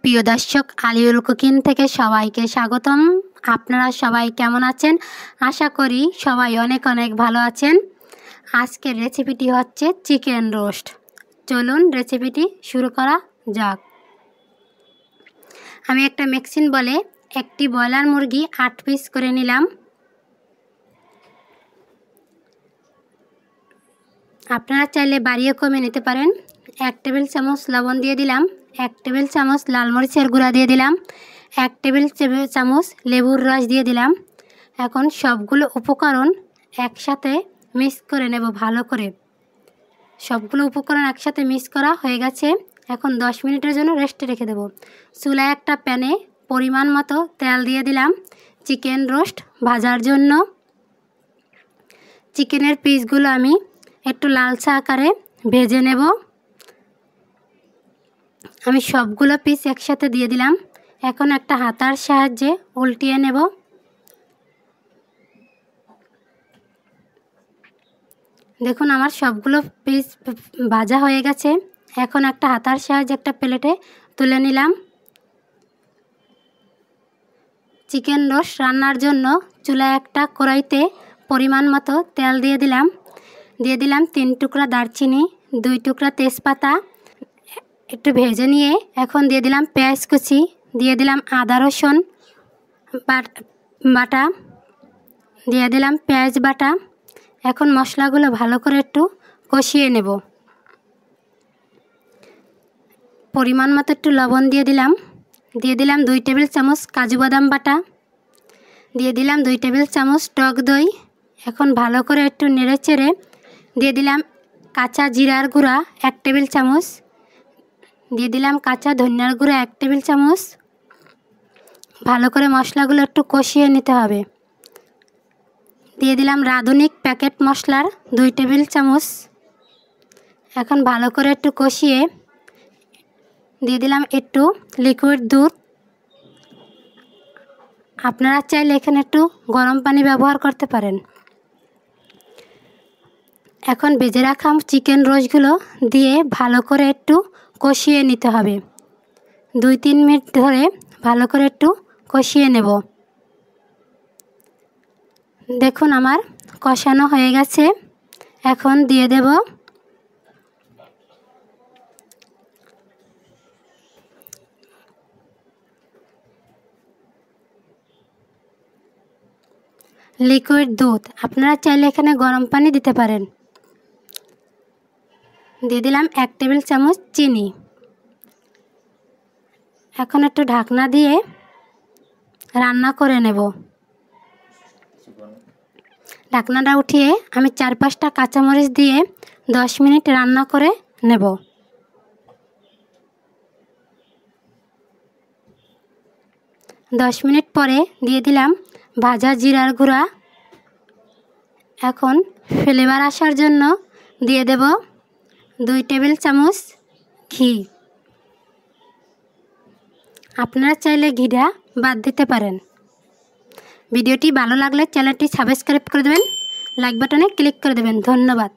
প্রিয় দর্শক, আলিউল কুকিং থেকে সবাইকে স্বাগতম। আপনারা সবাই কেমন আছেন? আশা করি সবাই অনেক অনেক ভালো আছেন। আজকের রেসিপিটি হচ্ছে চিকেন রোস্ট। চলুন রেসিপিটি শুরু করা যাক। আমি একটা মিক্সিং বলে একটি ব্রয়লার মুরগি 8 পিস করে নিলাম। আপনারা চাইলে বাড়িয়ে কমে নিতে পারেন। 1 টেবিল চামচ লবণ দিয়ে দিলাম, 1 টেবিল চামচ লাল মরিচের গুঁড়া দিয়ে দিলাম, 1 টেবিল চামচ লেবুর রস দিয়ে দিলাম। এখন সবগুলো উপকরণ একসাথে মিক্স করে নেব ভালো করে। সবগুলো উপকরণ একসাথে মিক্স করা হয়ে গেছে। এখন 10 মিনিটের জন্য রেস্টে রেখে দেব। চুলায় একটা প্যানে পরিমাণ মতো তেল দিয়ে দিলাম চিকেন রোস্ট ভাজার জন্য। চিকেনের পিসগুলো আমি একটু লালচে আকারে ভেজে নেব। আমি সবগুলো পিস একসাথে দিয়ে দিলাম। এখন একটা হাতার সাহায্যে উল্টিয়ে নেব। দেখুন আমার সবগুলো পিস ভাজা হয়ে গেছে। এখন একটা হাতার সাহায্যে একটা প্লেটে তুলে নিলাম। চিকেন রোস্ট রান্নার জন্য চুলায় একটা কড়াইতে পরিমাণ মতো তেল দিয়ে দিলাম। 3 টুকরা দারচিনি, 2 টুকরা তেজপাতা একটু ভেজে নিয়ে এখন দিয়ে দিলাম পেঁয়াজ কুচি, দিয়ে দিলাম আদা রসুন বাটা, দিয়ে দিলাম পেঁয়াজ বাটা। এখন মশলাগুলো ভালো করে একটু কষিয়ে নেব। পরিমাণ মতো একটু লবণ দিয়ে দিলাম। 2 টেবিল চামচ কাজু বাদাম বাটা, দিয়ে দিলাম 2 টেবিল চামচ টক দই। এখন ভালো করে একটু নেড়েচেড়ে দিয়ে দিলাম কাঁচা জিরার গুঁড়া 1 টেবিল চামচ, দিয়ে দিলাম কাঁচা ধনিয়ার গুঁড়া 1 টেবিল চামচ। ভালো করে মশলাগুলো একটু কষিয়ে নিতে হবে। দিয়ে দিলাম রাঁধুনি প্যাকেট মশলার 2 টেবিল চামচ। এখন ভালো করে একটু কষিয়ে দিয়ে দিলাম একটু লিকুইড দুধ। আপনারা চাইলে এখানে একটু গরম পানি ব্যবহার করতে পারেন। এখন ভেজে রাখা চিকেন রোস্টগুলো দিয়ে ভালো করে একটু কষিয়ে নিতে হবে। 2-3 মিনিট ধরে ভালো করে একটু কষিয়ে নেব। দেখুন আমার কষানো হয়ে গেছে। এখন দিয়ে দেব লিকুইড দুধ। আপনারা চাইলে এখানে গরম পানি দিতে পারেন। দিয়ে দিলাম 1 টেবিল চামচ চিনি। এখন একটু ঢাকনা দিয়ে রান্না করে নেব। ঢাকনাটা উঠিয়ে আমি 4-5টা কাঁচামরিচ দিয়ে 10 মিনিট রান্না করে নেব। দশ মিনিট পরে দিয়ে দিলাম ভাজা জিরার গুঁড়া। এখন ফ্লেভার আসার জন্য দিয়ে দেব 2 টেবিল চামচ ঘি। আপনারা চাইলে ঘিটা বাদ দিতে পারেন। ভিডিওটি ভালো লাগলে চ্যানেলটি সাবস্ক্রাইব করে দেবেন, লাইক বাটনে ক্লিক করে দেবেন। ধন্যবাদ।